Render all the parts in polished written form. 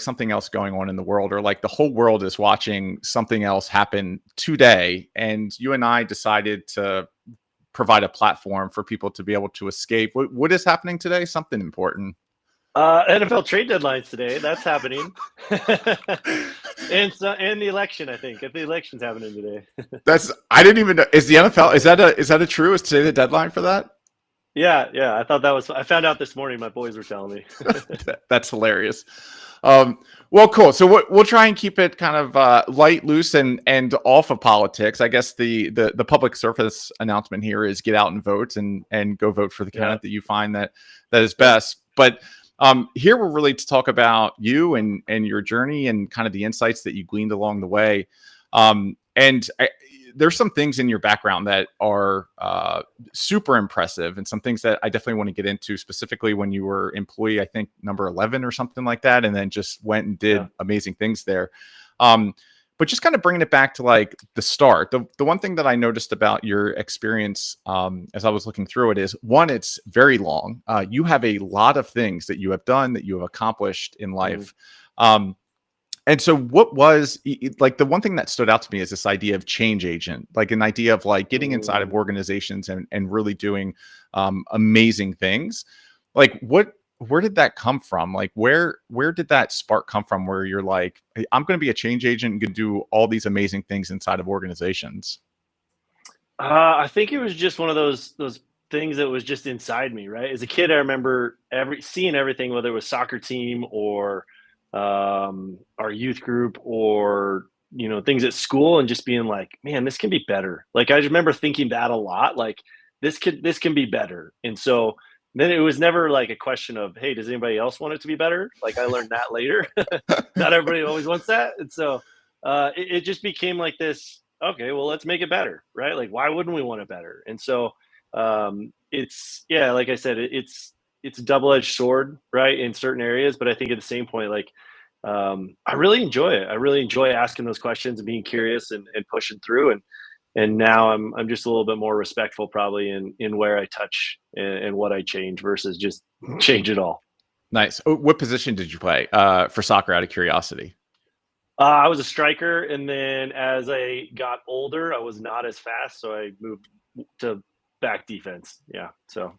something else going on in the world, or like the whole world is watching something else happen today, and you and I decided to provide a platform for people to be able to escape. What is happening today? Something important. NFL trade deadlines today. That's happening. And the election, I think. If the election's happening today. That's I didn't even know. Is the NFL is that a true? Is today the deadline for that? Yeah. I found out this morning. My boys were telling me. That's hilarious. Well, cool. So we'll try and keep it kind of light, loose, and off of politics. I guess the public service announcement here is get out and vote and go vote for the candidate that you find that is best. But here we're really to talk about you and your journey and kind of the insights that you gleaned along the way. There's some things in your background that are super impressive, and some things that I definitely want to get into, specifically when you were employee, I think number 11 or something like that, and then just went and did amazing things there. But just kind of bringing it back to like the start, the one thing that I noticed about your experience as I was looking through it is, one, it's very long. You have a lot of things that you have done, that you have accomplished in life. And so what was like the one thing that stood out to me is this idea of change agent, like an idea of like getting inside of organizations and really doing amazing things. Like where did that come from? Like where did that spark come from where you're like, hey, I'm going to be a change agent and going to do all these amazing things inside of organizations? I think it was just one of those things that was just inside me, right? As a kid, I remember seeing everything, whether it was soccer team or our youth group or things at school, and just being like, man, this can be better. Like I just remember thinking that a lot, like this can be better. And so then it was never like a question of, hey, does anybody else want it to be better? Like I learned that later. Not everybody always wants that. And so it just became like this, okay, well, let's make it better, right? Like why wouldn't we want it better? And so it's like I said, it's a double-edged sword, right, in certain areas, but I think at the same point, like I really enjoy it. I really enjoy asking those questions and being curious and pushing through, and now I'm just a little bit more respectful probably in where I touch and what I change versus just change it all. Nice. What position did you play for soccer, out of curiosity? I was a striker, and then as I got older, I was not as fast, so I moved to back defense. Yeah, so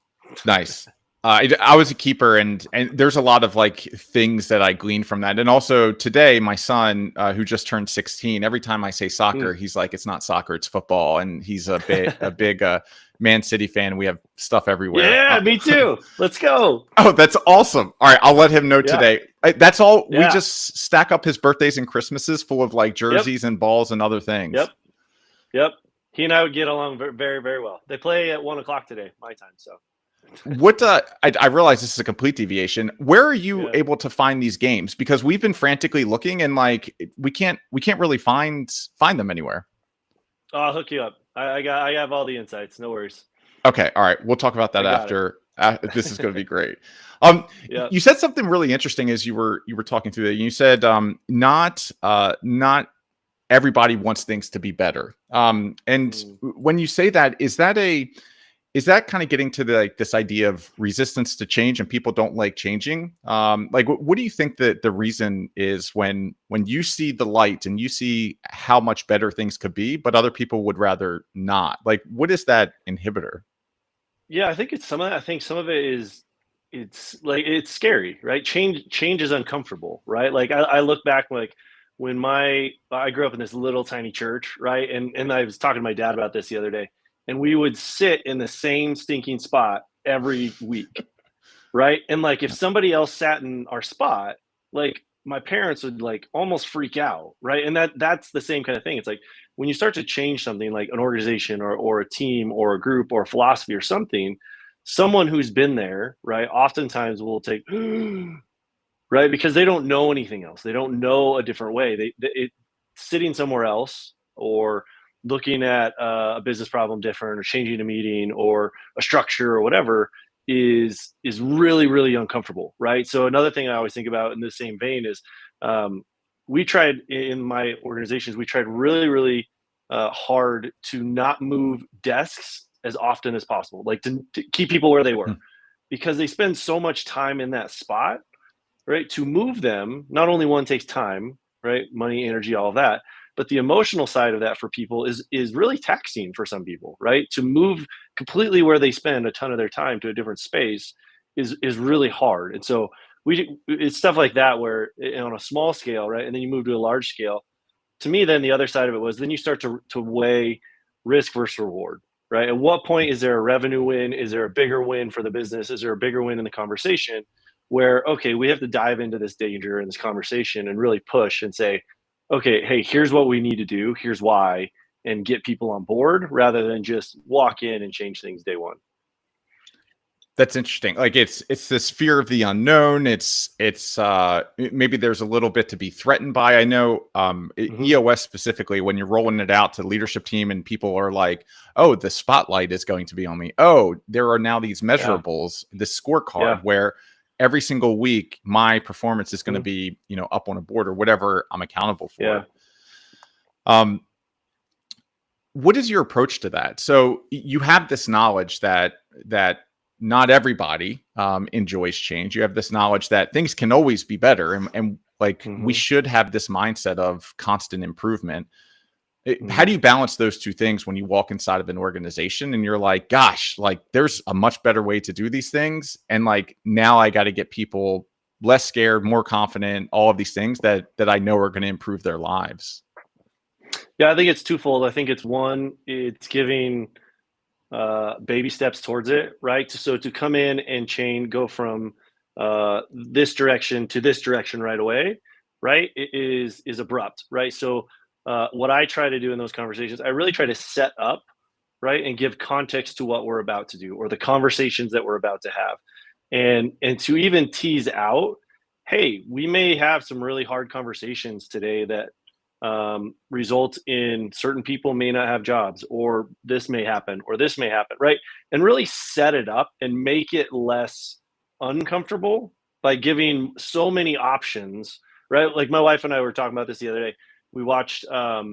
nice. I was a keeper, and there's a lot of like things that I gleaned from that. And also today, my son, who just turned 16, every time I say soccer, he's like, "It's not soccer, it's football." And he's a big Man City fan. We have stuff everywhere. Yeah, me too. Let's go. Oh, that's awesome. All right, I'll let him know today. That's all. We just stack up his birthdays and Christmases full of like jerseys and balls and other things. Yep. He and I would get along very, very well. They play at 1:00 today, my time. So. What I realize this is a complete deviation. Where are you able to find these games? Because we've been frantically looking, and like we can't really find them anywhere. I'll hook you up. I have all the insights. No worries. Okay, all right. We'll talk about that after. This is going to be great. You said something really interesting as you were talking through that. You said not everybody wants things to be better. When you say that, is that kind of getting to this idea of resistance to change and people don't like changing? Like, what do you think that the reason is when you see the light and you see how much better things could be, but other people would rather not? Like, what is that inhibitor? Yeah, I think it's some of that. I think some of it is it's scary, right? Change is uncomfortable, right? Like I look back like when I grew up in this little tiny church, right? And I was talking to my dad about this the other day. And we would sit in the same stinking spot every week, right? And like if somebody else sat in our spot, like my parents would like almost freak out, right? And that's the same kind of thing. It's like when you start to change something like an organization or a team or a group or a philosophy or something, someone who's been there, right, oftentimes will take, right, because they don't know anything else. They don't know a different way. Sitting somewhere else or looking at a business problem different or changing a meeting or a structure or whatever is really, really uncomfortable, right? So another thing I always think about in the same vein is we tried in my organizations, we tried really, really hard to not move desks as often as possible, like to keep people where they were because they spend so much time in that spot right? To move them, not only one takes time, right? Money, energy, all of that, but the emotional side of that for people is really taxing for some people, right? To move completely where they spend a ton of their time to a different space is really hard. And so it's stuff like that where on a small scale, right? And then you move to a large scale. To me, then the other side of it was then you start to weigh risk versus reward, right? At what point is there a revenue win? Is there a bigger win for the business? Is there a bigger win in the conversation where, okay, we have to dive into this danger in this conversation and really push and say, okay, hey, here's what we need to do, here's why, and get people on board rather than just walk in and change things day one. That's interesting. Like it's this fear of the unknown. Maybe there's a little bit to be threatened by. I know EOS specifically, when you're rolling it out to the leadership team and people are like, oh, the spotlight is going to be on me. Oh, there are now these measurables, this scorecard where every single week my performance is going to be, up on a board or whatever I'm accountable for. What is your approach to that? So you have this knowledge that not everybody enjoys change. You have this knowledge that things can always be better. And we should have this mindset of constant improvement. How do you balance those two things when you walk inside of an organization and you're like, gosh, like there's a much better way to do these things. And like, now I got to get people less scared, more confident, all of these things that I know are going to improve their lives. Yeah, I think it's twofold. I think it's one, it's giving baby steps towards it, right? So to come in and go from this direction to this direction right away, right? It is abrupt, right? So what I try to do in those conversations, I really try to set up, right, and give context to what we're about to do or the conversations that we're about to have, and to even tease out, hey, we may have some really hard conversations today that result in certain people may not have jobs, or this may happen, or this may happen, right? And really set it up and make it less uncomfortable by giving so many options, right? Like my wife and I were talking about this the other day. We watched what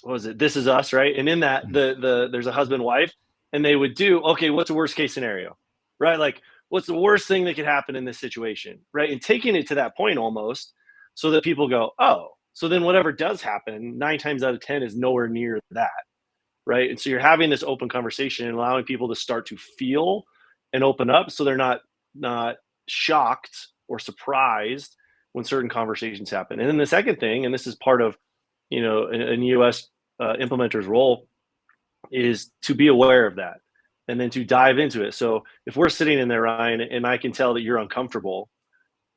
was it? This Is Us, right? And in that, there's a husband wife, and they would do, okay, what's the worst case scenario, right? Like, what's the worst thing that could happen in this situation, right? And taking it to that point almost, so that people go, oh, so then whatever does happen, 9 times out of 10 is nowhere near that, right? And so you're having this open conversation and allowing people to start to feel and open up, so they're not shocked or surprised when certain conversations happen. And then the second thing, and this is part of an EOS implementer's role, is to be aware of that and then to dive into it. So if we're sitting in there, Ryan, and I can tell that you're uncomfortable,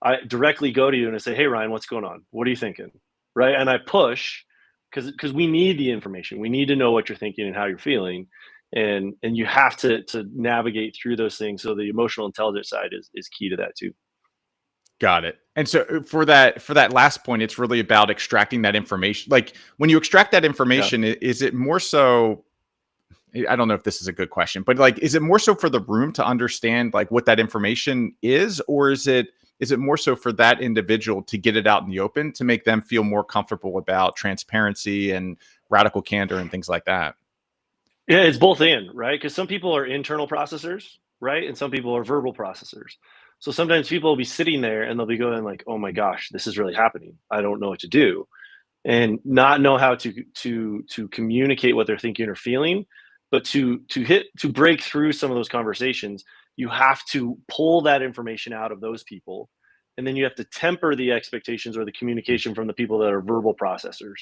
I directly go to you and I say, hey, Ryan, what's going on? What are you thinking? Right. And I push because we need the information. We need to know what you're thinking and how you're feeling. And you have to navigate through those things. So the emotional intelligence side is key to that too. Got it. And so for that last point, it's really about extracting that information. Like when you extract that information, is it more so, I don't know if this is a good question, but like, is it more so for the room to understand like what that information is, or is it more so for that individual to get it out in the open to make them feel more comfortable about transparency and radical candor and things like that? Yeah, it's both in, right? Because some people are internal processors, right? And some people are verbal processors. So sometimes people will be sitting there and they'll be going like, oh my gosh, this is really happening. I don't know what to do. And not know how to communicate what they're thinking or feeling. But to break through some of those conversations, you have to pull that information out of those people, and then you have to temper the expectations or the communication from the people that are verbal processors,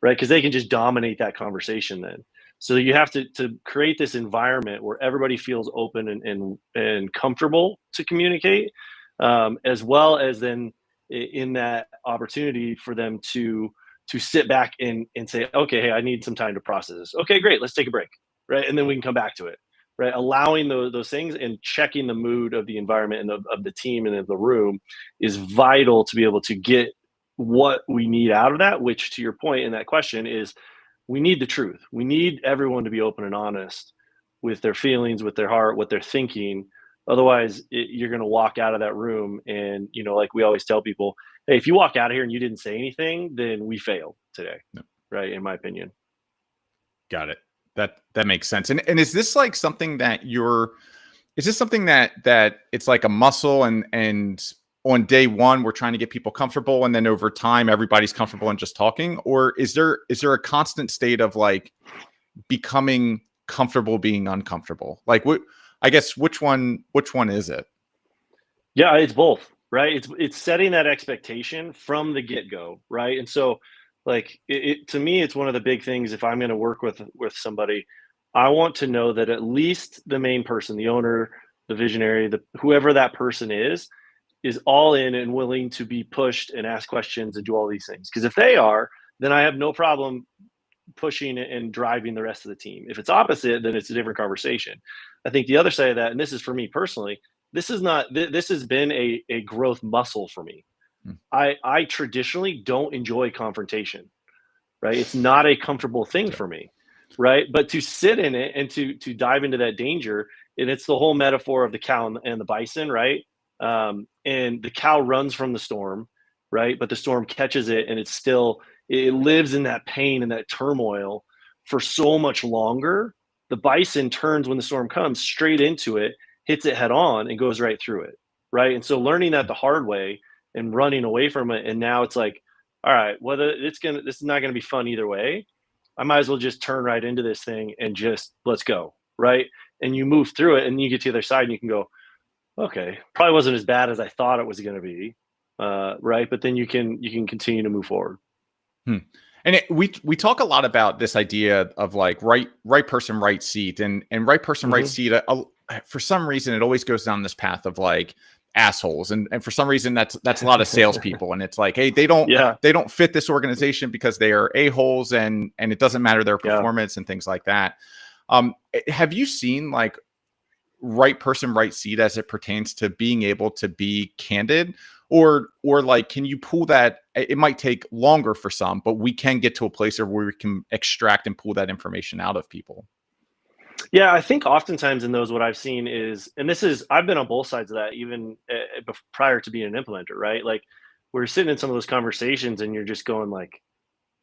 right? Because they can just dominate that conversation then. So you have to create this environment where everybody feels open and comfortable to communicate, as well as then in that opportunity for them to sit back and say, okay, hey, I need some time to process this. Okay, great, let's take a break, right? And then we can come back to it, right? Allowing those things and checking the mood of the environment and of the team and of the room is vital to be able to get what we need out of that, which to your point in that question is we need the truth. We need everyone to be open and honest with their feelings, with their heart, what they're thinking. Otherwise, you're going to walk out of that room and, like we always tell people, hey, if you walk out of here and you didn't say anything, then we failed today. No. Right. In my opinion. Got it. That makes sense. And is this like something that is this something that it's like a muscle and on day one we're trying to get people comfortable, and then over time everybody's comfortable and just talking? Or is there a constant state of like becoming comfortable being uncomfortable? Like, what, I guess, which one is it? Yeah, it's both, right? It's setting that expectation from the get go, right? And so, like, to me, it's one of the big things. If I'm going to work with somebody, I want to know that at least the main person, the owner, the visionary, the whoever that person is all in and willing to be pushed and ask questions and do all these things. Because if they are, then I have no problem pushing and driving the rest of the team. If it's opposite, then it's a different conversation. I think the other side of that, and this is for me personally, this is not this has been a growth muscle for me. Hmm. I traditionally don't enjoy confrontation, right? It's not a comfortable thing Yeah. for me, right? But to sit in it and to dive into that danger, and it's the whole metaphor of the cow and the bison, right? And the cow runs from the storm, right? But the storm catches it, and it lives in that pain and that turmoil for so much longer. The bison turns when the storm comes straight into it, hits it head on, and goes right through it, right? And so learning that the hard way and running away from it, and now it's like, all right, whether this is not gonna be fun either way. I might as well just turn right into this thing and just let's go, right? And you move through it, and you get to the other side, and you can go, okay, probably wasn't as bad as I thought it was going to be, right? But then you can continue to move forward. Hmm. And we talk a lot about this idea of like right person, right seat, and right person, right Hmm. seat. For some reason, it always goes down this path of like assholes, and for some reason that's a lot of salespeople, and it's like, hey, Yeah, they don't fit this organization because they are a-holes, and it doesn't matter their yeah. performance and things like that. Have you seen like right person, right seat as it pertains to being able to be candid? Or like, can you pull that? It might take longer for some, but we can get to a place where we can extract and pull that information out of people. Yeah, I think oftentimes in those, what I've seen is, and this is, I've been on both sides of that, even prior to being an implementer, right? Like, we're sitting in some of those conversations, and you're just going like,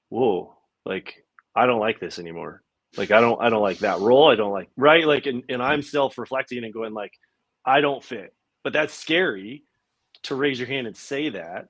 "Whoa, like I don't like this anymore. Like I don't like that role. I don't like right. Like, and I'm self reflecting and going like, I don't fit. But that's scary to raise your hand and say that.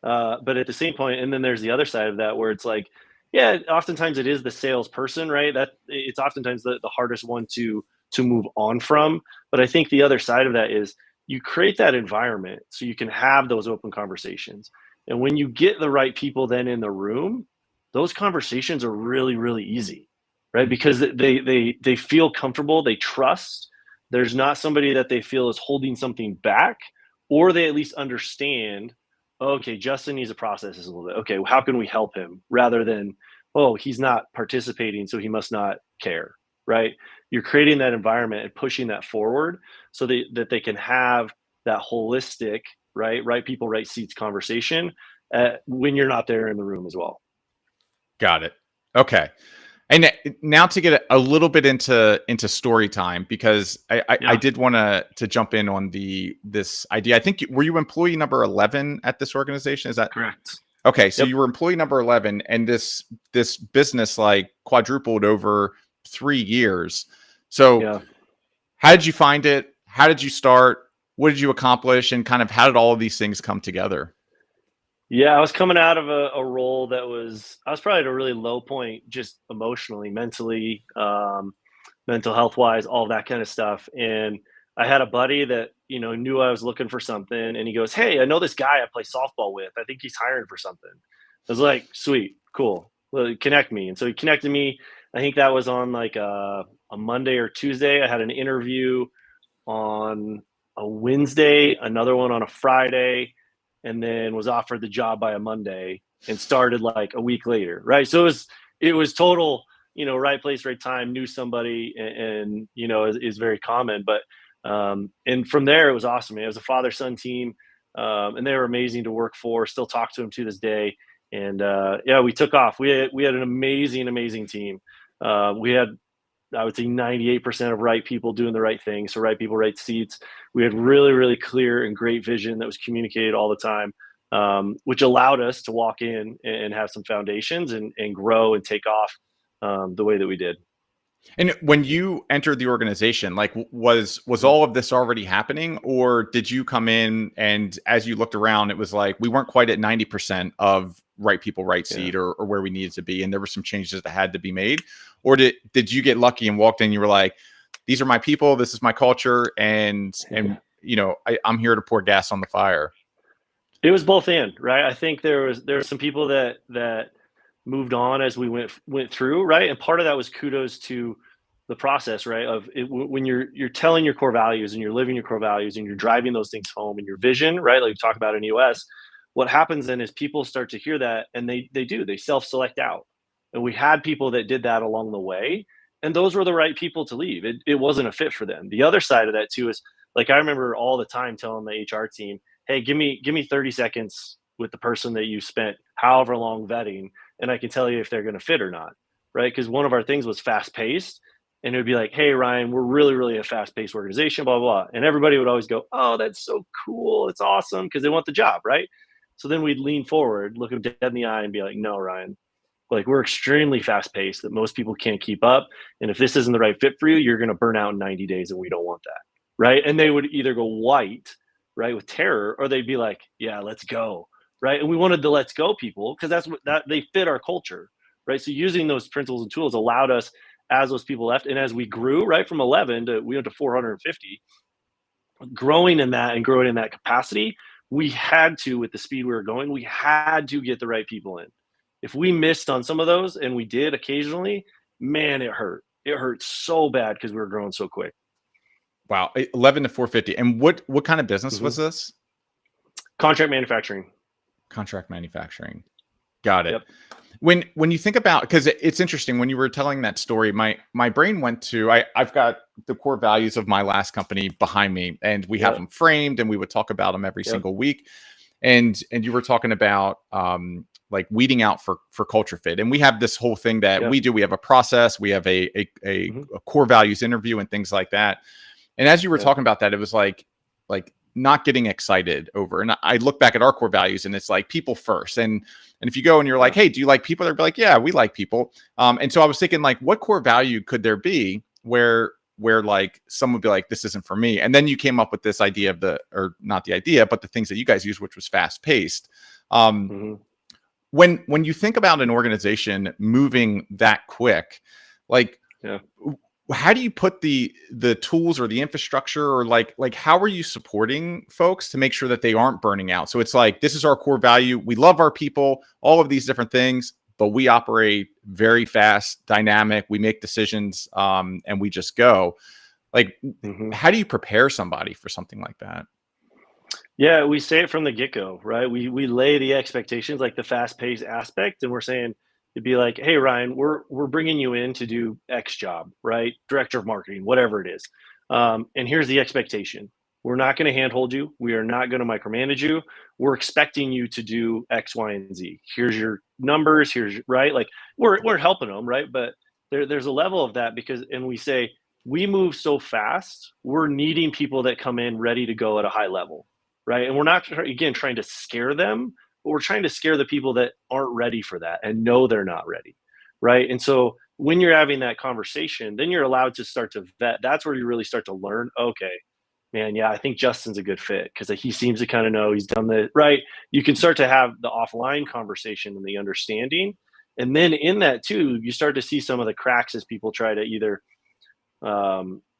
But at the same point, and then there's the other side of that where it's like, yeah, oftentimes it is the salesperson, right? That it's oftentimes the hardest one to move on from. But I think the other side of that is you create that environment so you can have those open conversations. And when you get the right people then in the room, those conversations are really, really easy, right? Because they feel comfortable, they trust. There's not somebody that they feel is holding something back, or they at least understand, okay, Justin needs to process this a little bit. Okay, how can we help him, rather than, oh, he's not participating, so he must not care, right? You're creating that environment and pushing that forward so that they can have that holistic, right people, right seats conversation when you're not there in the room as well. Got it. Okay. And now to get a little bit into story time, because I Yeah, did want to jump in on this idea. I think were you employee number 11 at this organization? Is that correct. okay? So Yep. you were employee number 11, and this business like quadrupled over 3 years. So Yeah. how did you find it? How did you start? What did you accomplish? And kind of how did all of these things come together? Yeah, I was coming out of a role that I was probably at a really low point, just emotionally, mentally, mental health wise, all that kind of stuff. And I had a buddy that, knew I was looking for something. And he goes, "Hey, I know this guy I play softball with. I think he's hiring for something." I was like, "Sweet, cool. Well, connect me." And so he connected me. I think that was on like a Monday or Tuesday. I had an interview on a Wednesday, another one on a Friday, and then was offered the job by a Monday and started like a week later. Right. So it was total, right place, right time, knew somebody, and is very common. But and from there it was awesome. It was a father son team. And they were amazing to work for, still talk to them to this day. And yeah, we took off. We had an amazing, amazing team. We had, I would say, 98% of right people doing the right thing. So right people, right seats. We had really, really clear and great vision that was communicated all the time, which allowed us to walk in and have some foundations and grow and take off the way that we did. And when you entered the organization, like was Mhm. all of this already happening, or did you come in and as you looked around, it was like we weren't quite at 90% of right people, right Yeah. seat, or where we needed to be, and there were some changes that had to be made, or did you get lucky and walked in? You were like, these are my people, this is my culture, and I'm here to pour gas on the fire. It was both in, right? I think there were some people that moved on as we went through, right? And part of that was kudos to the process, right? Of it, when you're telling your core values and you're living your core values and you're driving those things home and your vision, right? Like we talk about in EOS, what happens then is people start to hear that and they self-select out. And we had people that did that along the way, and those were the right people to leave. It wasn't a fit for them. The other side of that too is like I remember all the time telling the HR team, hey, give me 30 seconds with the person that you spent however long vetting, and I can tell you if they're going to fit or not, right? Because one of our things was fast paced, and it would be like, hey, Ryan, we're really a fast paced organization, blah, blah, blah. And everybody would always go, oh, that's so cool. It's awesome because they want the job, right? So then we'd lean forward, look them dead in the eye, and be like, no, Ryan, like we're extremely fast paced that most people can't keep up. And if this isn't the right fit for you, you're going to burn out in 90 days, and we don't want that. Right. And they would either go white, right, with terror, or they'd be like, yeah, let's go. Right. And we wanted the let's go people because that's what that they fit our culture. Right. So using those principles and tools allowed us as those people left and as we grew, right, from 11 to we went to 450, growing in that and growing in that capacity, we had to, with the speed we were going, we had to get the right people in. If we missed on some of those, and we did occasionally, man, it hurt. It hurt so bad because we were growing so quick. Wow, 11 to 450. And what kind of business Mm-hmm. was this? Contract manufacturing. Contract manufacturing. Got it. Yep. When you think about, because it's interesting when you were telling that story, my brain went to I've got the core values of my last company behind me, and we have Yep. them framed, and we would talk about them every Yep. single week. And you were talking about like weeding out for culture fit, and we have this whole thing that Yep. we do. We have a process, we have Mm-hmm. a core values interview and things like that. And as you were Yep. talking about that, it was like not getting excited over. And I look back at our core values, and it's like people first. And if you go and you're like, hey, do you like people? They'll be like, yeah, we like people. And so I was thinking, like, what core value could there be where like someone would be like, this isn't for me? And then you came up with this idea of or not the idea, but the things that you guys use, which was fast paced. Mm-hmm. When you think about an organization moving that quick, like, Yeah. how do you put the tools or the infrastructure, or like how are you supporting folks to make sure that they aren't burning out? So it's like, this is our core value, we love our people, all of these different things, but we operate very fast, dynamic, we make decisions, and we just go. Like, Mm-hmm. how do you prepare somebody for something like that? Yeah, we say it from the get go, right? We lay the expectations, like the fast paced aspect, and we're saying it'd be like, hey Ryan, we're bringing you in to do X job, right? Director of marketing, whatever it is, and here's the expectation. We're not going to handhold you. We are not going to micromanage you. We're expecting you to do X, Y, and Z. Here's your numbers. Right. Like we're helping them, right? But there's a level of that because, and we say we move so fast. We're needing people that come in ready to go at a high level, right? And we're not again trying to scare them, but we're trying to scare the people that aren't ready for that and know they're not ready, right? And so when you're having that conversation, then you're allowed to start to vet. That's where you really start to learn. Okay, man, yeah, I think Justin's a good fit because he seems to kind of know he's done the right. You can start to have the offline conversation and the understanding, and then in that too, you start to see some of the cracks as people try to either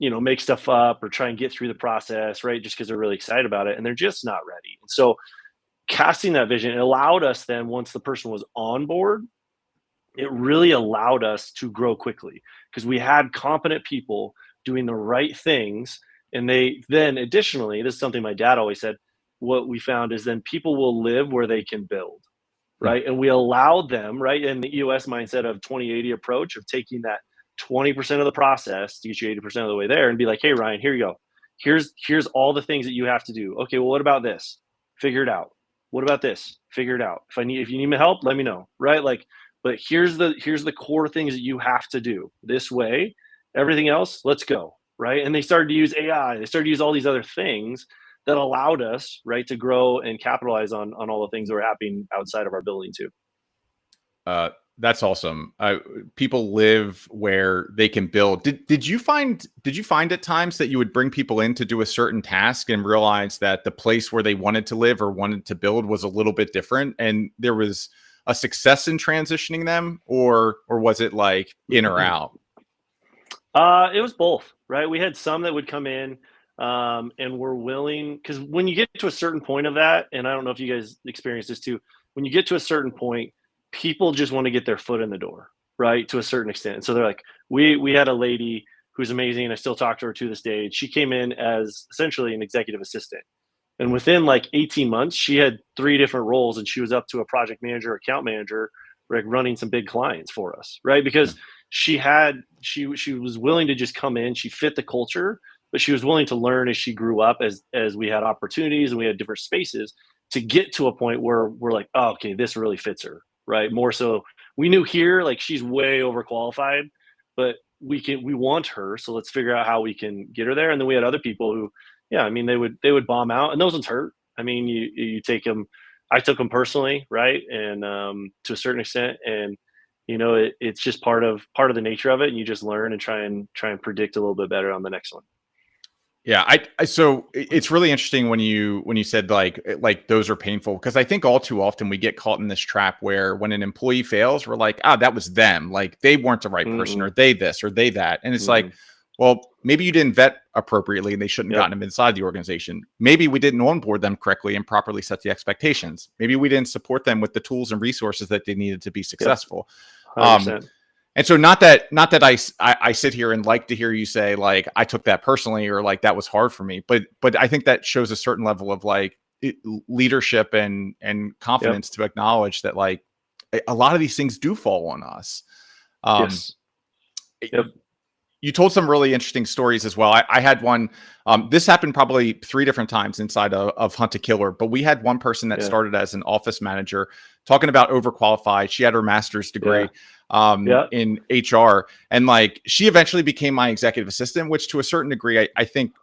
make stuff up or try and get through the process, right? Just because they're really excited about it and they're just not ready. And so casting that vision, it allowed us then, once the person was on board, it really allowed us to grow quickly because we had competent people doing the right things. And they then additionally, this is something my dad always said, what we found is then people will live where they can build, Hmm. right? And we allowed them, right, in the EOS mindset of 20/80 approach of taking that 20% of the process to get you 80% of the way there and be like, hey Ryan, here you go. Here's all the things that you have to do. Okay, well, what about this? Figure it out. What about this? Figure it out. If you need my help, let me know. Right? Like, but here's the core things that you have to do this way. Everything else, let's go. Right. And they started to use AI, they started to use all these other things that allowed us, right, to grow and capitalize on all the things that were happening outside of our building too. That's awesome. People live where they can build. Did you find at times that you would bring people in to do a certain task and realize that the place where they wanted to live or wanted to build was a little bit different, and there was a success in transitioning them, or was it like in or out? It was both, right? We had some that would come in, and were willing, because when you get to a certain point of that, and I don't know if you guys experience this too, when you get to a certain point, people just want to get their foot in the door, right? To a certain extent. And so they're like, we had a lady who's amazing, and I still talk to her to this day. She came in as essentially an executive assistant. And within like 18 months, she had 3 different roles, and she was up to a project manager, account manager, like running some big clients for us, right? Because she was willing to just come in. She fit the culture, but she was willing to learn as she grew up, as we had opportunities and we had different spaces to get to a point where we're like, oh, okay, this really fits her, right? More so, we knew here like she's way overqualified, but we want her, so let's figure out how we can get her there. And then we had other people who, yeah, I mean, they would bomb out, and those ones hurt. I mean, you take them. I took them personally, right, and to a certain extent, and it's just part of the nature of it, and you just learn and try and predict a little bit better on the next one. Yeah, so it's really interesting when you said like those are painful, because I think all too often we get caught in this trap where when an employee fails, we're like, that was them, like they weren't the right person, or they this or they that, and it's like, well, maybe you didn't vet appropriately and they shouldn't have gotten them inside the organization. Maybe we didn't onboard them correctly and properly set the expectations. Maybe we didn't support them with the tools and resources that they needed to be successful. 100%. And so not that I sit here and like to hear you say like I took that personally or like that was hard for me, but I think that shows a certain level of like leadership and confidence to acknowledge that like a lot of these things do fall on us. Yes. Yep. You told some really interesting stories as well. I had one. This happened probably 3 different times inside of Hunt a Killer, but we had one person that started as an office manager, talking about overqualified. She had her master's degree in HR, and like she eventually became my executive assistant, which to a certain degree, I think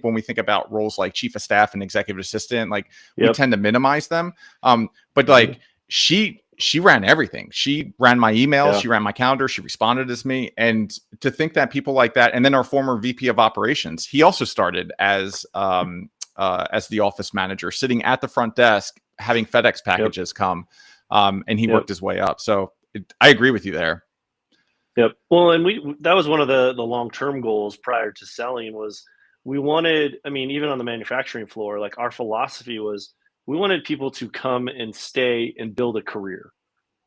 when we think about roles like chief of staff and executive assistant, like we tend to minimize them. But like she ran everything. She ran my emails. She ran my calendar. She responded as me. And to think that people like that, and then our former VP of operations, he also started as the office manager, sitting at the front desk, having FedEx packages come, and he worked his way up. So I agree with you there. Yep. Well, and that was one of the long-term goals prior to selling was we wanted, I mean, even on the manufacturing floor, like our philosophy was we wanted people to come and stay and build a career,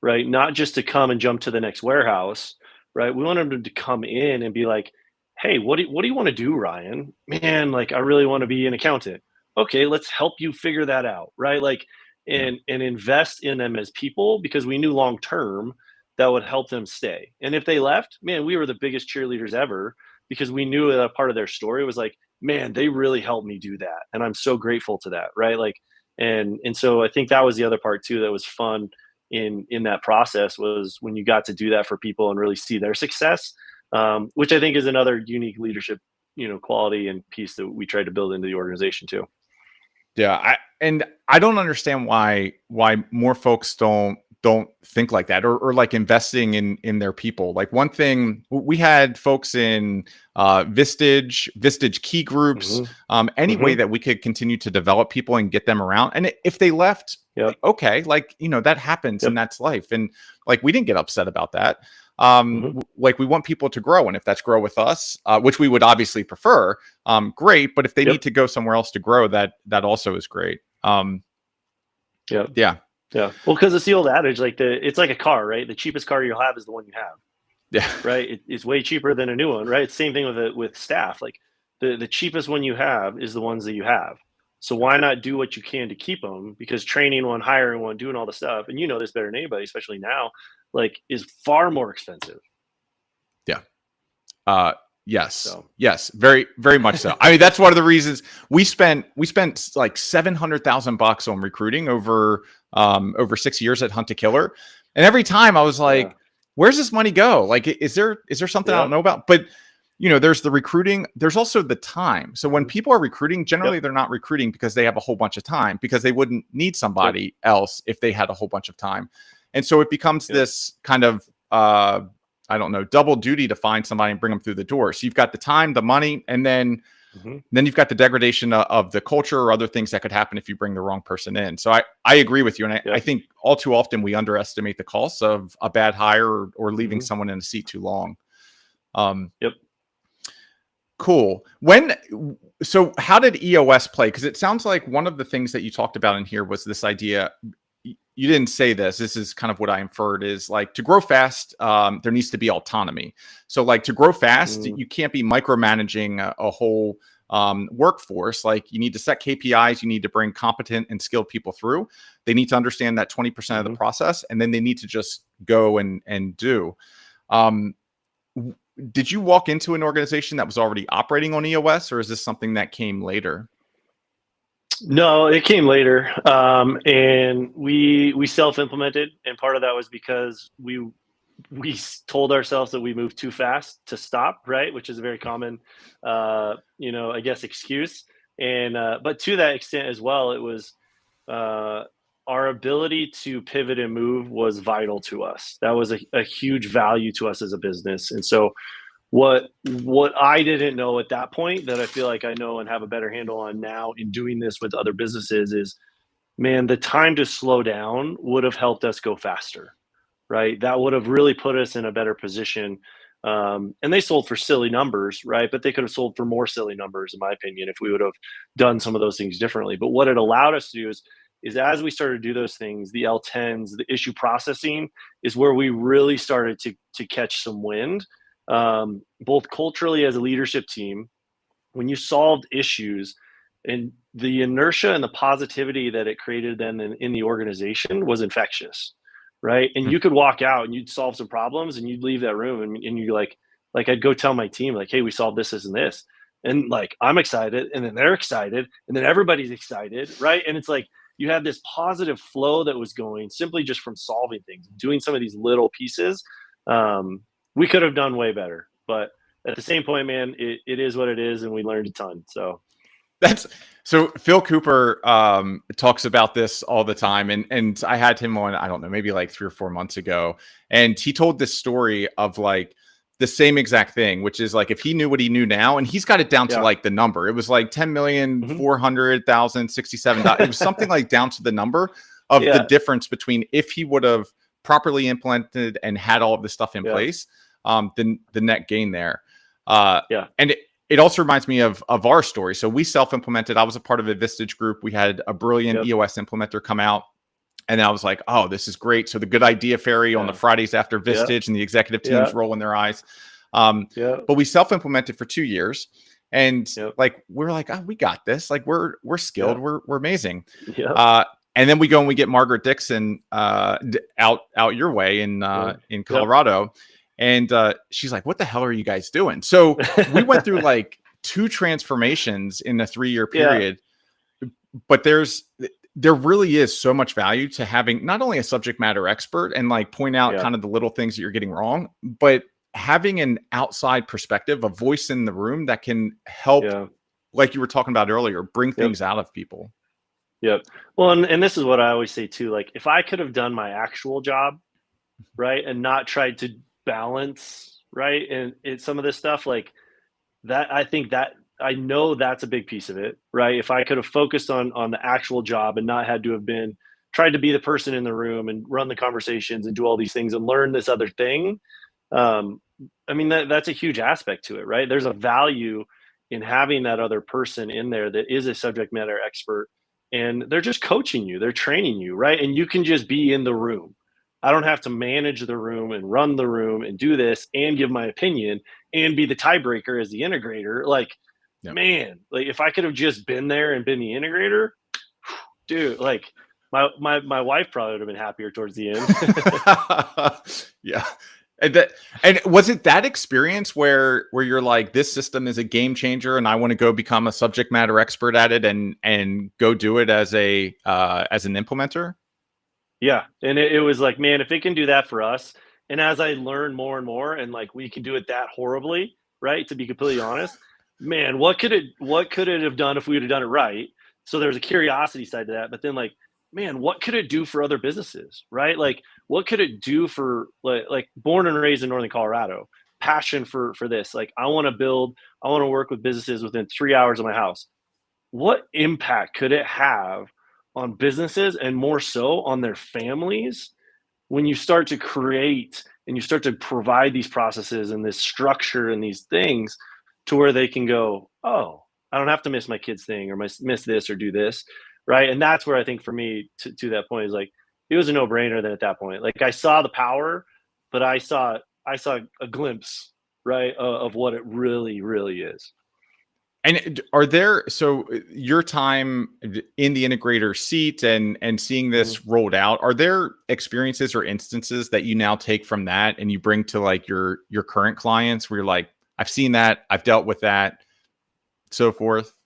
right? Not just to come and jump to the next warehouse, right? We wanted them to come in and be like, hey, what do you want to do, Ryan? Man, like I really want to be an accountant. Okay, let's help you figure that out, right? Like, and invest in them as people, because we knew long term that would help them stay. And if they left, man, we were the biggest cheerleaders ever, because we knew that a part of their story was like, man, they really helped me do that, and I'm so grateful to that, right? Like, and so I think that was the other part too that was fun in that process, was when you got to do that for people and really see their success, which I think is another unique leadership quality and piece that we tried to build into the organization too. Yeah, I don't understand why more folks don't think like that, or like investing in their people. Like one thing, we had folks in Vistage key groups, any way that we could continue to develop people and get them around. And if they left, okay, like that happens and that's life. And like we didn't get upset about that. Like we want people to grow, and if that's grow with us, which we would obviously prefer, great. But if they need to go somewhere else to grow, that also is great. Yeah. Well, because it's the old adage, like it's like a car, right? The cheapest car you'll have is the one you have. Yeah. Right. It's way cheaper than a new one, right? It's the same thing with staff. Like the cheapest one you have is the ones that you have. So why not do what you can to keep them? Because training one, hiring one, doing all the stuff, and this better than anybody, especially now, like is far more expensive. Yeah. Yes. Yes. Very, very much so. I mean, that's one of the reasons we spent like $700,000 on recruiting over 6 years at Hunt a Killer. And every time I was like, where's this money go? Like, is there something I don't know about? But there's the recruiting, there's also the time. So when people are recruiting, generally they're not recruiting because they have a whole bunch of time, because they wouldn't need somebody else if they had a whole bunch of time. And so it becomes Yep. this kind of, I don't know, double duty to find somebody and bring them through the door. So you've got the time, the money, and then you've got the degradation of the culture or other things that could happen if you bring the wrong person in. So I agree with you. And I think all too often we underestimate the costs of a bad hire or leaving someone in a seat too long. Yep. Cool. So how did EOS play? Because it sounds like one of the things that you talked about in here was this idea. You didn't say this. This is kind of what I inferred is like to grow fast, there needs to be autonomy. So like to grow fast, you can't be micromanaging a whole workforce. Like you need to set KPIs. You need to bring competent and skilled people through. They need to understand that 20% of the process, and then they need to just go and do. Did you walk into an organization that was already operating on EOS, or is this something that came later? No, it came later, and we self-implemented, and part of that was because we told ourselves that we moved too fast to stop, right? Which is a very common, I guess, excuse. And but to that extent as well, it was our ability to pivot and move was vital to us. That was a huge value to us as a business, and so what I didn't know at that point that I feel like I know and have a better handle on now in doing this with other businesses is, man, the time to slow down would have helped us go faster, right? That would have really put us in a better position. And they sold for silly numbers, right? But they could have sold for more silly numbers, in my opinion, if we would have done some of those things differently. But what it allowed us to do is as we started to do those things, the L10s, the issue processing is where we really started to catch some wind, both culturally as a leadership team. When you solved issues and the inertia and the positivity that it created then in the organization was infectious, right? And you could walk out and you'd solve some problems and you'd leave that room and you like I'd go tell my team like, hey, we solved this and this, and like I'm excited, and then they're excited, and then everybody's excited, right? And it's like you had this positive flow that was going simply just from solving things, doing some of these little pieces. We could have done way better, but at the same point, man, it is what it is, and we learned a ton. So so Phil Cooper talks about this all the time, and I had him on, I don't know, maybe like 3 or 4 months ago, and he told this story of like the same exact thing, which is like if he knew what he knew now, and he's got it down to like the number. It was like 10,400,067. It was something like down to the number of the difference between if he would have properly implemented and had all of this stuff in place, the net gain there. And it also reminds me of our story. So we self-implemented. I was a part of a Vistage group. We had a brilliant EOS implementer come out. And I was like, oh, this is great. So the good idea fairy on the Fridays after Vistage and the executive teams rolling their eyes. But we self-implemented for 2 years. And like, we're like, oh, we got this. Like we're skilled. We're amazing. And then we go and we get Margaret Dixon out your way in Colorado. And she's like, what the hell are you guys doing? So we went through like 2 transformations in a 3-year period. But there really is so much value to having not only a subject matter expert and like point out kind of the little things that you're getting wrong, but having an outside perspective, a voice in the room that can help, like you were talking about earlier, bring things out of people. Well, and this is what I always say too. Like if I could have done my actual job, right, and not tried to balance, right, and some of this stuff like that, I know that's a big piece of it, right? If I could have focused on the actual job and not had to have been tried to be the person in the room and run the conversations and do all these things and learn this other thing, I mean that's a huge aspect to it, right? There's a value in having that other person in there that is a subject matter expert, and they're just coaching you, they're training you, right? And you can just be in the room. I don't have to manage the room and run the room and do this and give my opinion and be the tiebreaker as the integrator. Like, man, like if I could have just been there and been the integrator, dude, like my wife probably would have been happier towards the end. And was it that experience where you're like, this system is a game changer and I want to go become a subject matter expert at it and go do it as an implementer? Yeah. And it was like, man, if it can do that for us, and as I learn more and more, and like we can do it that horribly, right? To be completely honest, man, what could it have done if we would have done it right? So there's a curiosity side to that. But then like, man, what could it do for other businesses, right? Like, what could it do for like born and raised in Northern Colorado, passion for this. Like, I want to build, I want to work with businesses within 3 hours of my house. What impact could it have on businesses and more so on their families when you start to create and you start to provide these processes and this structure and these things to where they can go, oh, I don't have to miss my kids thing or miss this or do this, right? And that's where I think for me to that point is like it was a no brainer. Then at that point, like I saw the power, but I saw a glimpse, right, of what it really is. And are there, so your time in the integrator seat and seeing Mhm. this rolled out, are there experiences or instances that you now take from that and you bring to like your current clients where you're like, I've seen that, I've dealt with that, so forth?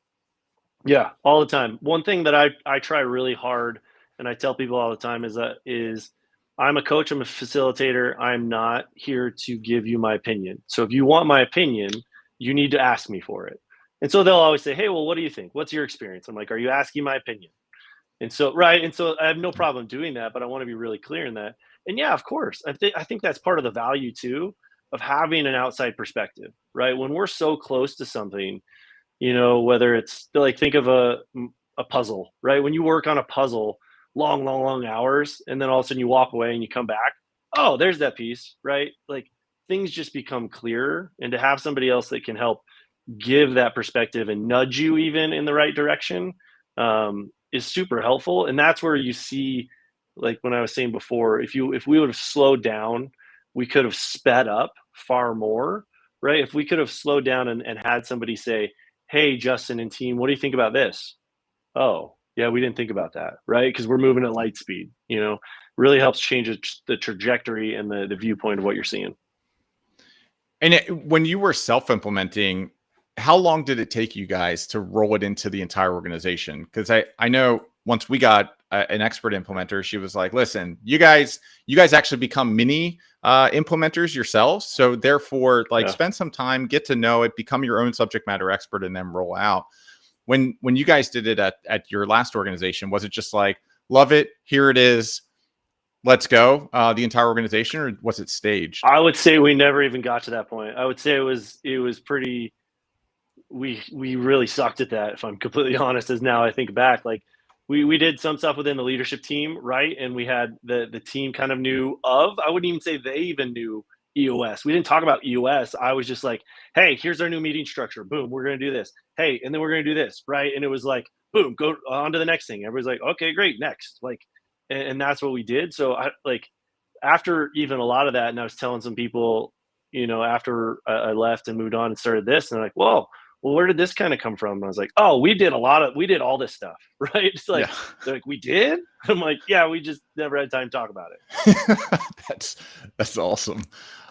Yeah, all the time. One thing that I try really hard, and I tell people all the time is I'm a coach, I'm a facilitator. I'm not here to give you my opinion. So if you want my opinion, you need to ask me for it. And so they'll always say, "Hey, well, what do you think? What's your experience?" I'm like, "Are you asking my opinion?" And so right, and so I have no problem doing that, but I want to be really clear in that. And yeah, of course, I think that's part of the value too of having an outside perspective, right? When we're so close to something, whether it's like think of a puzzle, right? When you work on a puzzle long hours and then all of a sudden you walk away and you come back, oh, there's that piece, right? Like things just become clearer, and to have somebody else that can help give that perspective and nudge you even in the right direction is super helpful. And that's where you see, like when I was saying before, if we would have slowed down, we could have sped up far more, right? If we could have slowed down and had somebody say, hey, Justin and team, what do you think about this? Oh, yeah, we didn't think about that, right? Because we're moving at light speed, really helps change the trajectory and the viewpoint of what you're seeing. And when you were self-implementing, how long did it take you guys to roll it into the entire organization? Because I know once we got an expert implementer, she was like, "Listen, you guys actually become mini implementers yourselves. So therefore, like, Yeah. spend some time, get to know it, become your own subject matter expert, and then roll out." When you guys did it at your last organization, was it just like, "Love it, here it is, let's go," the entire organization, or was it staged? I would say we never even got to that point. I would say it was pretty, we really sucked at that, if I'm completely honest, as now I think back. Like we did some stuff within the leadership team, right? And we had the team kind of knew of, I wouldn't even say they even knew EOS. We didn't talk about EOS. I was just like, hey, here's our new meeting structure. Boom, we're gonna do this. Hey, and then we're gonna do this, right? And it was like, boom, go on to the next thing. Everybody's like, okay, great, next. Like, and that's what we did. So I like after even a lot of that, and I was telling some people, after I left and moved on and started this, and they're like, whoa, well, where did this kind of come from? And I was like, oh, we did all this stuff, right? It's like, Yeah. they're like, we did? I'm like, yeah, we just never had time to talk about it. that's that's awesome.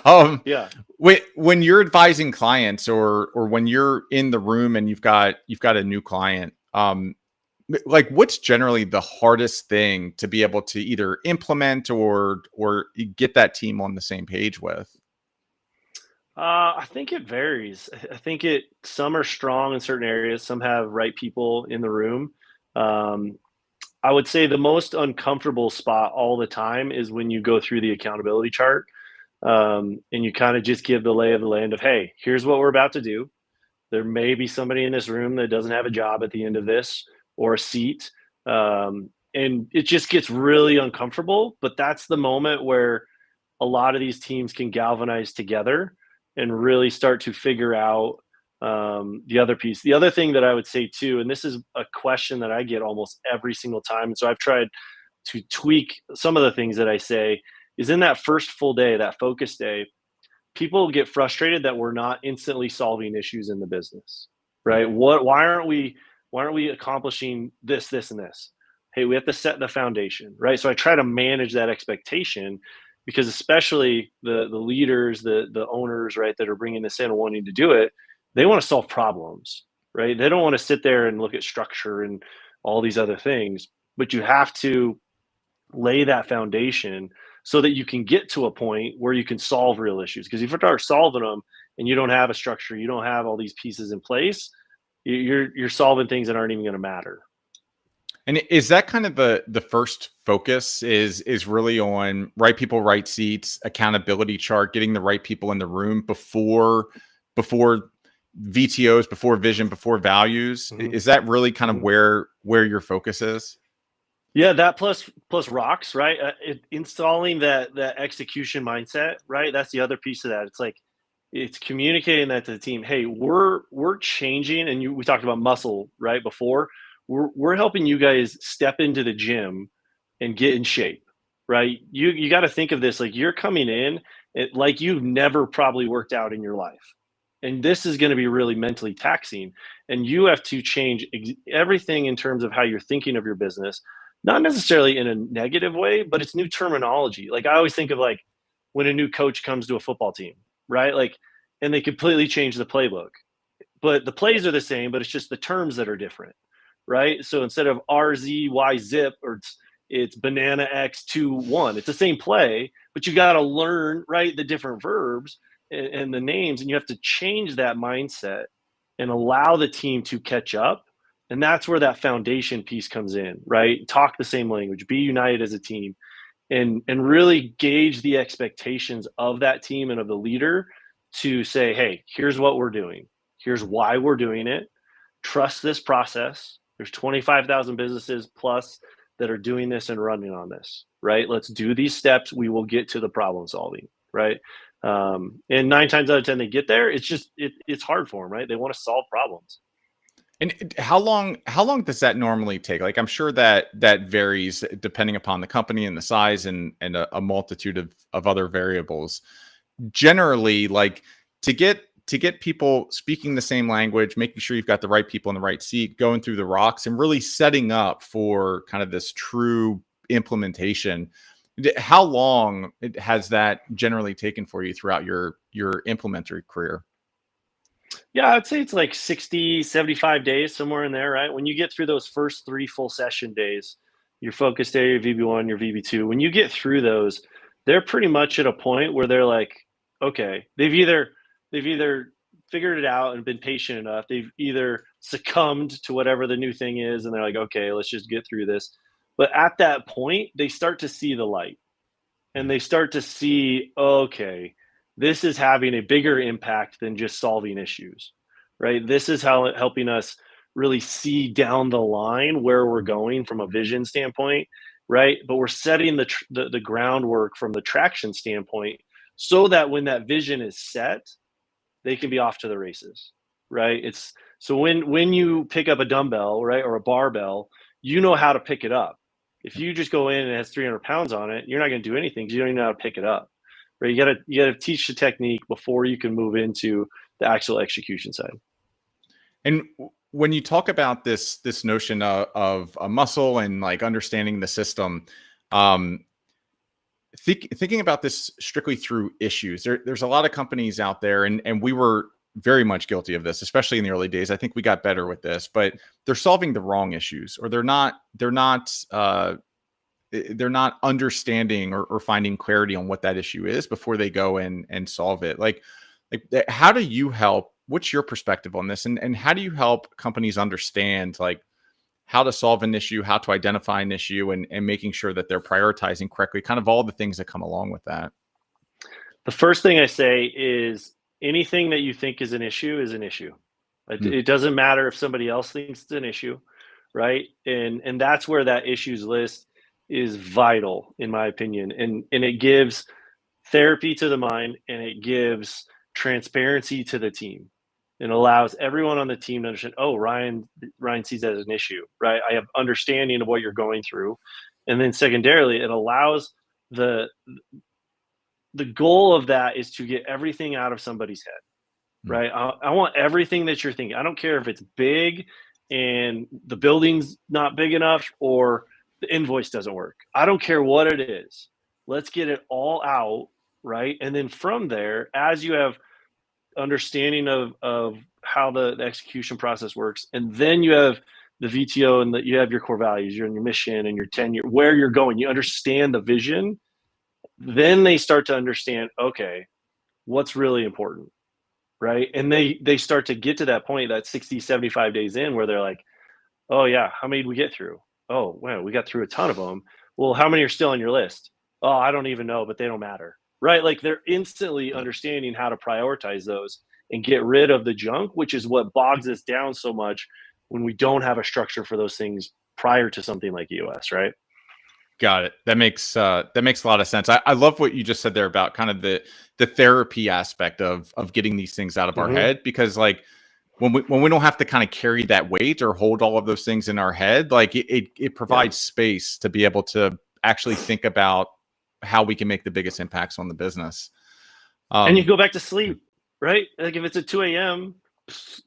Um, Yeah. when you're advising clients or when you're in the room and you've got a new client, like what's generally the hardest thing to be able to either implement or get that team on the same page with? I think it varies. I think some are strong in certain areas, some have right people in the room. Um, I would say the most uncomfortable spot all the time is when you go through the accountability chart, and you kind of just give the lay of the land of, hey, here's what we're about to do. There may be somebody in this room that doesn't have a job at the end of this or a seat. And it just gets really uncomfortable. But that's the moment where a lot of these teams can galvanize together and really start to figure out the other piece. The other thing that I would say too, and this is a question that I get almost every single time. And so I've tried to tweak some of the things that I say is in that first full day, that focus day, people get frustrated that we're not instantly solving issues in the business, right? Why aren't we accomplishing this and this? Hey, we have to set the foundation, right? So I try to manage that expectation because especially the leaders, the owners, right, that are bringing this in and wanting to do it, they want to solve problems, right? They don't want to sit there and look at structure and all these other things, but you have to lay that foundation so that you can get to a point where you can solve real issues. Because if you start solving them and you don't have a structure, you don't have all these pieces in place, you're solving things that aren't even going to matter. And is that kind of the first focus is really on right people, right seats, accountability chart, getting the right people in the room before VTOs, before vision, before values? Mhm. Is that really kind of Mhm. where your focus is? Yeah, that plus rocks, right? Installing that execution mindset, right? That's the other piece of that. It's like it's communicating that to the team. Hey, we're changing, and we talked about muscle right before. We're helping you guys step into the gym and get in shape, right? You got to think of this like you're coming in like you've never probably worked out in your life, and this is going to be really mentally taxing, and you have to change everything in terms of how you're thinking of your business, not necessarily in a negative way, but it's new terminology. Like I always think of like when a new coach comes to a football team, right? Like, and they completely change the playbook, but the plays are the same, but it's just the terms that are different, right? So instead of RZY zip or it's banana X2 1, it's the same play, but you got to learn right the different verbs and the names, and you have to change that mindset and allow the team to catch up. And that's where that foundation piece comes in, right? Talk the same language, be united as a team, and really gauge the expectations of that team and of the leader to say, hey, here's what we're doing, here's why we're doing it, trust this process. There's 25,000 businesses plus that are doing this and running on this, right? Let's do these steps, we will get to the problem solving, right? And 9 times out of 10 they get there, it's hard for them, right? They want to solve problems. And how long does that normally take? Like I'm sure that varies depending upon the company and the size and a multitude of other variables. Generally, like to get people speaking the same language, making sure you've got the right people in the right seat, going through the rocks and really setting up for kind of this true implementation. How long has that generally taken for you throughout your implementer career? Yeah, I'd say it's like 60, 75 days, somewhere in there, right? When you get through those first 3 full session days, your focus day, your VB1, your VB2, when you get through those, they're pretty much at a point where they're like, okay, they've either figured it out and been patient enough. They've either succumbed to whatever the new thing is and they're like, okay, let's just get through this. But at that point, they start to see the light and they start to see, okay, this is having a bigger impact than just solving issues, right? This is how helping us really see down the line where we're going from a vision standpoint, right? But we're setting the groundwork from the traction standpoint so that when that vision is set, they can be off to the races, right? It's so when you pick up a dumbbell, right, or a barbell, you know how to pick it up. If you just go in and it has 300 pounds on it, you're not going to do anything because you don't even know how to pick it up, right? You gotta teach the technique before you can move into the actual execution side. And when you talk about this notion of a muscle and like understanding the system, um, thinking about this strictly through issues, there's a lot of companies out there, and we were very much guilty of this, especially in the early days. I think we got better with this, but they're solving the wrong issues, or they're not understanding or finding clarity on what that issue is before they go and solve it. Like how do you help? What's your perspective on this? And how do you help companies understand like how to solve an issue, how to identify an issue, and making sure that they're prioritizing correctly, kind of all the things that come along with that? The first thing I say is anything that you think is an issue is an issue. It, Hmm. it doesn't matter if somebody else thinks it's an issue, right? And that's where that issues list is vital, in my opinion, and it gives therapy to the mind and it gives transparency to the team. It allows everyone on the team to understand. Oh, Ryan sees that as an issue, right? I have understanding of what you're going through, and then secondarily, it allows the the goal of that is to get everything out of somebody's head, Hmm. right? I want everything that you're thinking. I don't care if it's big and the building's not big enough or the invoice doesn't work. I don't care what it is. Let's get it all out, right? And then from there, as you have understanding of how the execution process works, and then you have the VTO and you have your core values, you're in your mission and your tenure, where you're going, you understand the vision, then they start to understand, okay, what's really important, right? And they start to get to that point, that 60, 75 days in, where they're like, oh yeah, how many did we get through? Oh, wow, we got through a ton of them. Well, how many are still on your list? Oh, I don't even know, but they don't matter. Right? Like they're instantly understanding how to prioritize those and get rid of the junk, which is what bogs us down so much when we don't have a structure for those things prior to something like EOS, right? Got it. That makes a lot of sense. I love what you just said there about kind of the therapy aspect of getting these things out of our Hmm. head, because like when we don't have to kind of carry that weight or hold all of those things in our head, like it Yeah. provides space to be able to actually think about how we can make the biggest impacts on the business. And you Um, go back to sleep, right? Like if it's at 2 a.m.,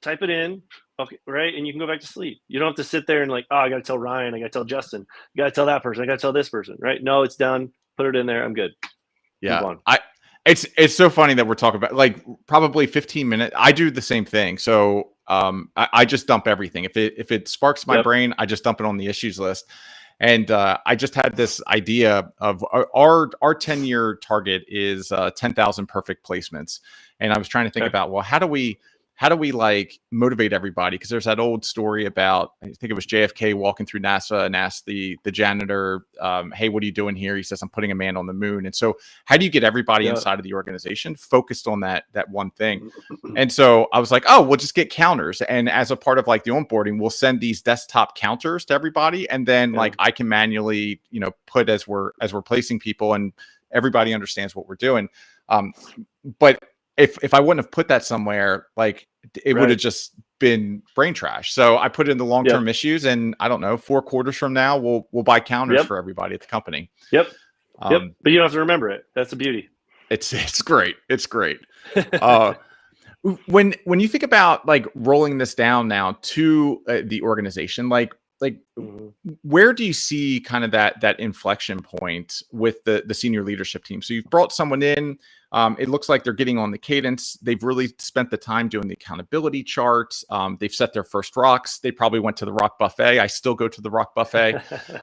type it in. Okay, right. And you can go back to sleep. You don't have to sit there and like, oh, I got to tell Ryan, I got to tell Justin, I got to tell that person, I got to tell this person, right? No, it's done. Put it in there. I'm good. Move Yeah. on. It's so funny that we're talking about like probably 15 minutes. I do the same thing. So I just dump everything. If it sparks my Yep. brain, I just dump it on the issues list. And I just had this idea of our 10-year target is 10,000 perfect placements. And I was trying to think Okay. about, well, how do we like motivate everybody? Because there's that old story about, I think it was JFK walking through NASA and asked the janitor, "Hey, what are you doing here?" He says, "I'm putting a man on the moon." And so, how do you get everybody Yeah. inside of the organization focused on that one thing? And so I was like, "Oh, we'll just get counters." And as a part of like the onboarding, we'll send these desktop counters to everybody, and then Yeah. like I can manually, put as we're placing people, and everybody understands what we're doing. Um, but if I wouldn't have put that somewhere, like it would have Right. just been brain trash. So I put it in the long Yep. term issues, and I don't know, 4 quarters from now, we'll buy counters Yep. for everybody at the company. Yep. Yep. Um, But you don't have to remember it. That's the beauty. it's great. It's great. Uh, when you think about like rolling this down now to the organization, like Mhm. where do you see kind of that inflection point with the senior leadership team? So you've brought someone in. It looks like they're getting on the cadence. They've really spent the time doing the accountability charts. They've set their first rocks. They probably went to the rock buffet. I still go to the rock buffet.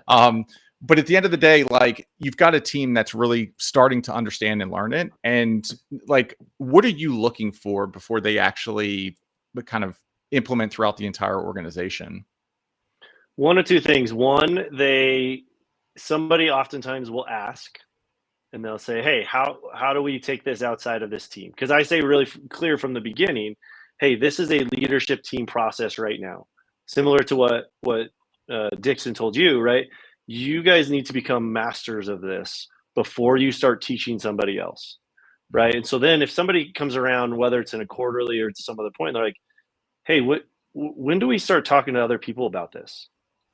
Um, but at the end of the day, like you've got a team that's really starting to understand and learn it. And like, what are you looking for before they actually kind of implement throughout the entire organization? One of two things. One, somebody oftentimes will ask and they'll say, "Hey, how do we take this outside of this team?" Because I say really clear from the beginning, "Hey, this is a leadership team process right now, similar to what Dixon told you, right? You guys need to become masters of this before you start teaching somebody else, right?" And so then, if somebody comes around, whether it's in a quarterly or to some other point, they're like, "Hey, when do we start talking to other people about this?"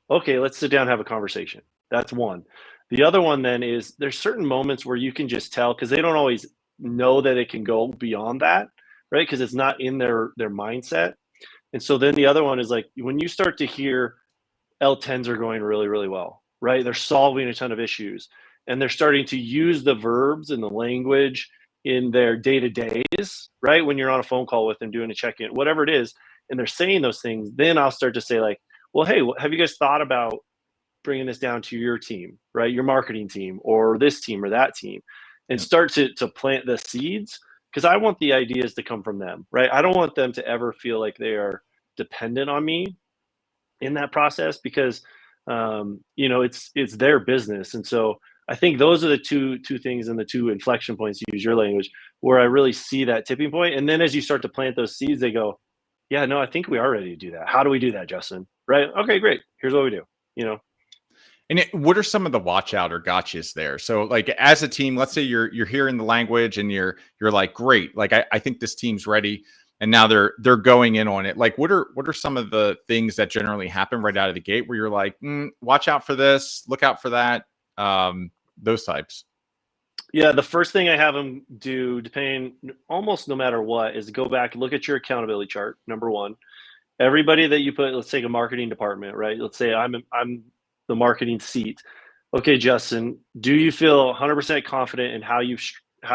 Okay, let's sit down and have a conversation. That's one. The other one then is there's certain moments where you can just tell because they don't always know that it can go beyond that, right? Because it's not in their mindset. And so then the other one is like when you start to hear L10s are going really, really well, right? They're solving a ton of issues and they're starting to use the verbs and the language in their day to days, right? When you're on a phone call with them doing a check in, whatever it is, and they're saying those things, then I'll start to say, like, well, hey, have you guys thought about bringing this down to your team, right? Your marketing team or this team or that team, and Yeah. start to plant the seeds because I want the ideas to come from them, right? I don't want them to ever feel like they are dependent on me in that process because it's their business. And so I think those are the two things and the two inflection points, to use your language, where I really see that tipping point. And then as you start to plant those seeds, they go, yeah, no, I think we are ready to do that. How do we do that, Justin? Right? Okay, great. Here's what we do. you know And what are some of the watch out or gotchas there? So like as a team, let's say you're hearing the language and you're like, great, like I think this team's ready. And now they're going in on it. Like what are some of the things that generally happen right out of the gate where you're like, watch out for this, look out for that, those types. Yeah, the first thing I have them do, depending almost no matter what, is go back, look at your accountability chart. Number one, everybody that you put, let's take a marketing department, right? Let's say I'm the marketing seat. Okay, Justin, do you feel 100% confident in how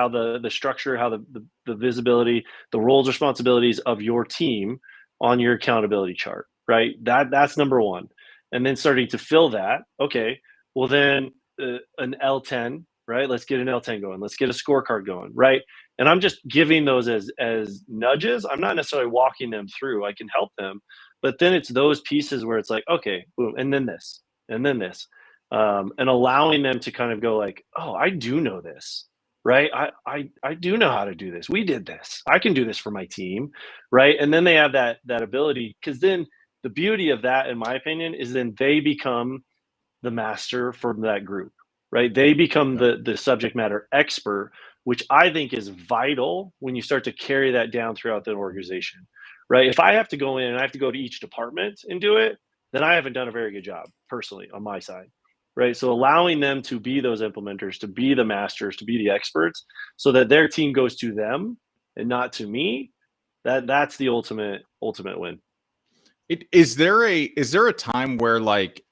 the structure, how the visibility, the roles, responsibilities of your team on your accountability chart, right? That's number one. And then starting to fill that. Okay, well then an L10, right? Let's get an L10 going. Let's get a scorecard going, right? And I'm just giving those as nudges. I'm not necessarily walking them through. I can help them, but then it's those pieces where it's like, okay, boom, and then this, and then this, and allowing them to kind of go like, oh, I do know this, right? I do know how to do this. We did this. I can do this for my team, right? And then they have that ability, because then the beauty of that, in my opinion, is then they become the master for that group, right? They become Yep. the subject matter expert, which I think is vital when you start to carry that down throughout the organization, right? If I have to go in and I have to go to each department and do it, then I haven't done a very good job personally on my side, right? So allowing them to be those implementers, to be the masters, to be the experts, so that their team goes to them and not to me, that's the ultimate win. Is there a time where like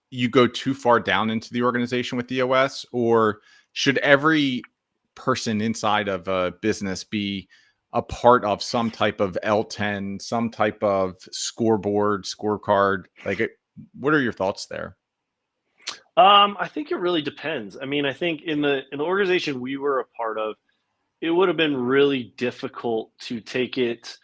you go too far down into the organization with EOS, or should every person inside of a business be a part of some type of L10, some type of scoreboard, scorecard? Like, what are your thoughts there? I think it really depends. I mean, I think in the organization we were a part of, it would have been really difficult to take it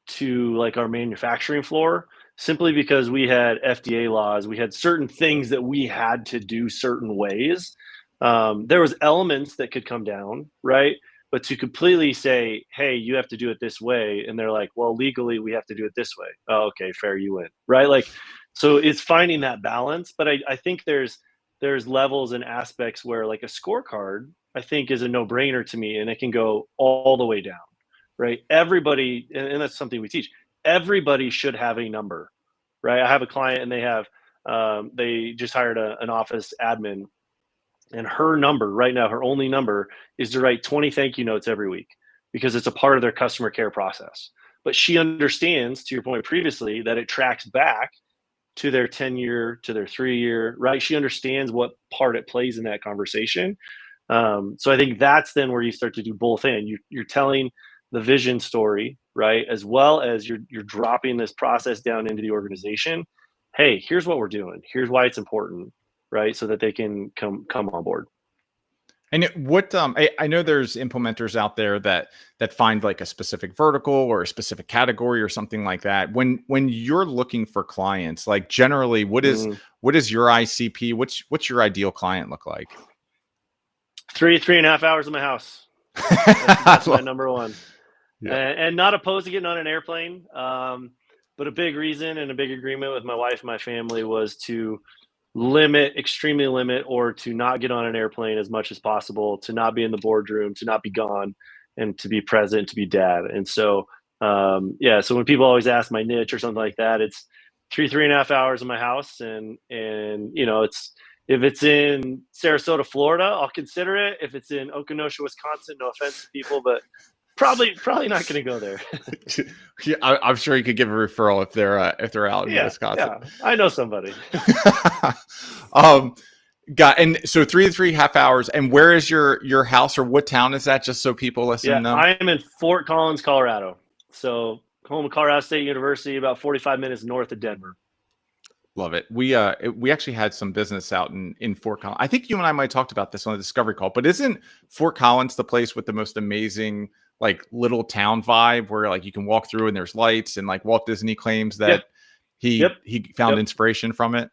to like our manufacturing floor, simply because we had FDA laws. We had certain things that we had to do certain ways. There was elements that could come down, right? But to completely say, hey, you have to do it this way, and they're like, well, legally we have to do it this way. Oh, okay, fair, you win, right? Like, so it's finding that balance. But I think there's levels and aspects where like a scorecard, I think, is a no-brainer to me, and it can go all the way down, right? Everybody, and that's something we teach. Everybody should have a number, right? I have a client, and they just hired an office admin, and her number right now, her only number, is to write 20 thank you notes every week, because it's a part of their customer care process. But she understands, to your point previously, that it tracks back to their 10-year, to their 3-year, right? She understands what part it plays in that conversation. So I think that's then where you start to do both. You're telling the vision story, right, as well as you're dropping this process down into the organization. Hey, here's what we're doing. Here's why it's important, right, so that they can come on board. And what I know there's implementers out there that find like a specific vertical or a specific category or something like that. When you're looking for clients, like generally, Mm. what is your ICP? What's your ideal client look like? 3.5 hours in my house. That's my number one. Yeah. And not opposed to getting on an airplane. But a big reason and a big agreement with my wife and my family was to extremely limit, or to not get on an airplane as much as possible, to not be in the boardroom, to not be gone, and to be present, to be dad. And so, yeah, so when people always ask my niche or something like that, it's 3.5 hours in my house. And, it's, if it's in Sarasota, Florida, I'll consider it. If it's in Okinoshua, Wisconsin, no offense to people, but probably not going to go there. Yeah, I'm sure you could give a referral if they're out in Yeah, Wisconsin. yeah, I know somebody. um, and so 3.5 hours. And where is your house, or what town is that? Just so people listening Yeah, know. I am in Fort Collins, Colorado. So home of Colorado State University, about 45 minutes north of Denver. Love it. We actually had some business out in Fort Collins. I think you and I might have talked about this on the Discovery call, but isn't Fort Collins the place with the most amazing like little town vibe, where like you can walk through and there's lights, and like Walt Disney claims that Yep, yep, he found yep, inspiration from it?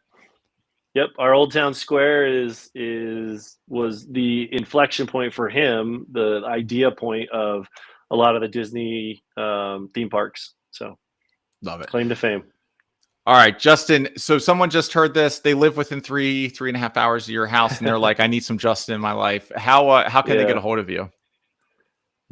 yep. Our Old Town Square was the inflection point for him, the idea point of a lot of the Disney theme parks. So Love it. claim to fame. All right, Justin. So someone just heard this. They live within 3.5 hours of your house, and they're like, "I need some Justin in my life." How can they get Yeah. a hold of you?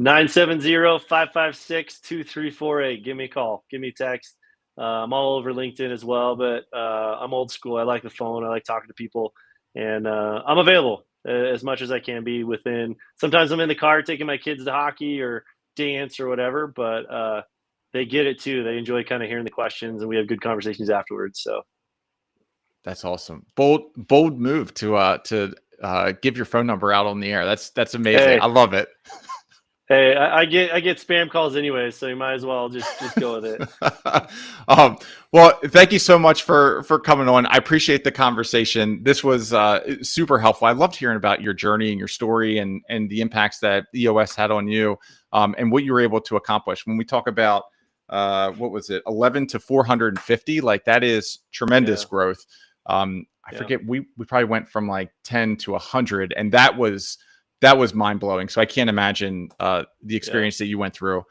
970-556-2348. Give me a call. Give me a text. I'm all over LinkedIn as well, but I'm old school. I like the phone. I like talking to people, and I'm available as much as I can be within. Sometimes I'm in the car taking my kids to hockey or dance or whatever, but they get it too. They enjoy kind of hearing the questions, and we have good conversations afterwards. So That's awesome. Bold move to give your phone number out on the air. That's amazing. hey, I love it. hey, I get spam calls anyway, so you might as well just go with it. Well, thank you so much for coming on. I appreciate the conversation. This was super helpful. I loved hearing about your journey and your story, and the impacts that EOS had on you, and what you were able to accomplish. When we talk about what was it, 11 to 450, like that is tremendous Yeah. growth. I forget, we probably went from like 10 to 100, and that was mind blowing. So I can't imagine the experience that you went through.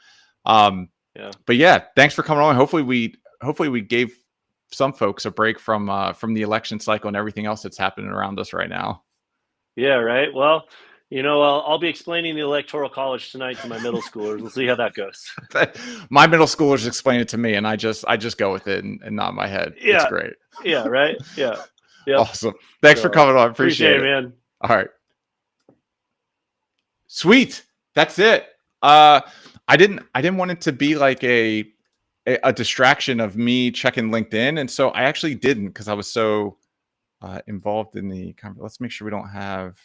But yeah, thanks for coming on. Hopefully we gave some folks a break from the election cycle and everything else that's happening around us right now. Yeah, right. Well, I'll be explaining the Electoral College tonight to my middle schoolers. We'll see how that goes. My middle schoolers explain it to me, and I just go with it and nod my head. Yeah. It's great. Yeah, right. Yeah. Yep. Awesome. Thanks for coming on. Appreciate it, man. All right. Sweet. That's it. I didn't want it to be like a distraction of me checking LinkedIn, and so I actually didn't, because I was so involved in the conversation. Let's make sure we don't have.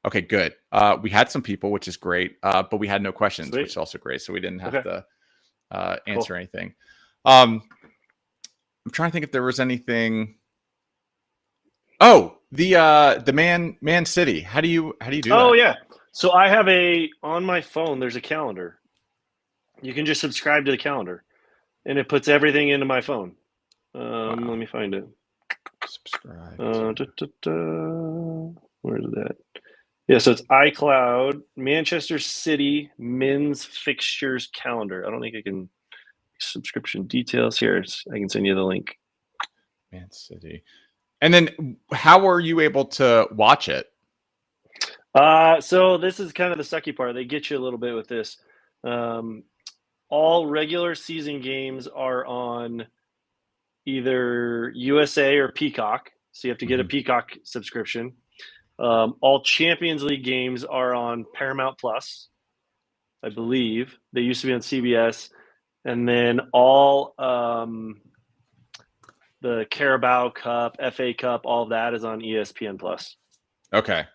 Okay, good. We had some people, which is great, but we had no questions, which is also great. So we didn't have to answer anything. I'm trying to think if there was anything. Oh, the Man City. How do you do that? Oh yeah. So I have on my phone, there's a calendar. You can just subscribe to the calendar, and it puts everything into my phone. Let me find it. Subscribe. Where is that? Yeah, so it's iCloud, Manchester City men's fixtures calendar. I don't think I can subscription details here. I can send you the link. Man City. And then how are you able to watch it? So this is kind of the sucky part. They get you a little bit with this. All regular season games are on either USA or Peacock. So you have to get a Peacock subscription. All Champions League games are on Paramount Plus, I believe. They used to be on CBS. And then all the Carabao Cup, FA Cup, all of that is on ESPN Plus. Okay.